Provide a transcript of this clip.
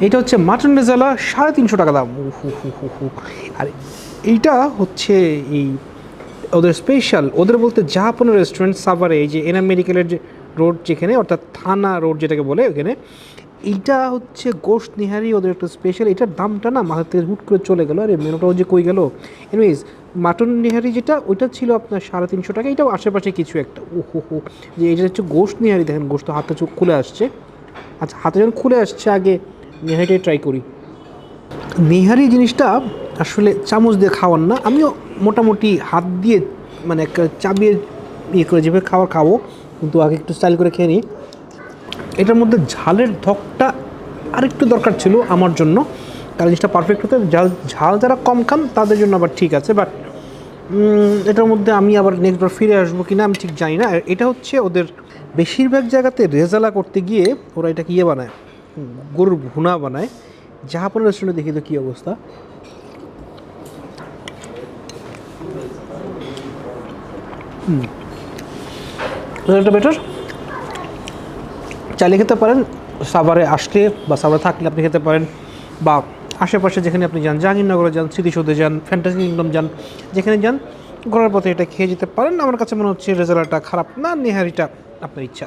এটা হচ্ছে মাটন রেজালা 350 টাকা দাম। আর এইটা হচ্ছে এই ওদের স্পেশাল, ওদের বলতে জাহাপনের রেস্টুরেন্ট সাভারে, এই যে এনাম মেডিকেলের যে রোড যেখানে, অর্থাৎ থানা রোড যেটাকে বলে ওখানে, এইটা হচ্ছে গোশত নিহারি ওদের একটা স্পেশাল। এটার দামটা না মাথা থেকে হুট করে চলে গেলো, আরে মেনুটাও যে কই গেল। এনিওয়েজ, মাটন নিহারি যেটা ওইটা ছিল আপনার 350 টাকা। এটাও আশেপাশে কিছু একটা, হো যে এটা হচ্ছে গোশত নিহারি। দেখেন গোশত হাতে চোখ খুলে আসছে। আচ্ছা, হাতে যখন খুলে আসছে আগে নিহারিটাই ট্রাই করি। নিহারি জিনিসটা আসলে চামচ দিয়ে খাওয়ার না, আমিও মোটামুটি হাত দিয়ে মানে একটা চাবিয়ে ইয়ে করে যেভাবে খাবো, কিন্তু আগে একটু স্টাইল করে খেয়ে নিই। এটার মধ্যে ঝালের ধকটা আরেকটু দরকার ছিল আমার জন্য, কারণ জিনিসটা পারফেক্ট হতে। ঝাল যারা কম খান তাদের জন্য আবার ঠিক আছে, বাট এটার মধ্যে আমি আবার নেক্সটবার ফিরে আসবো কিনা আমি ঠিক জানি না। এটা হচ্ছে ওদের বেশিরভাগ জায়গাতে রেজালা করতে গিয়ে ওরা এটাকে ইয়ে বানায়, গরুর ভুনা বানায়। জাহাপনা রেস্টুরেন্টে দেখি তো কী অবস্থা। রেজাল্টটা বেটার, চাইলে খেতে পারেন। সাভারে আসলে বা সাভারে থাকলে আপনি খেতে পারেন, বা আশেপাশে যেখানে আপনি যান, জাহাঙ্গীরনগরে যান, স্মৃতিসৌধে যান, ফ্যান্টাসি কিংডম যান, যেখানে যান ঘোরার পথে এটা খেয়ে যেতে পারেন। আমার কাছে মনে হচ্ছে রেজাল্টটা খারাপ না, নেহারিটা আপনার ইচ্ছা।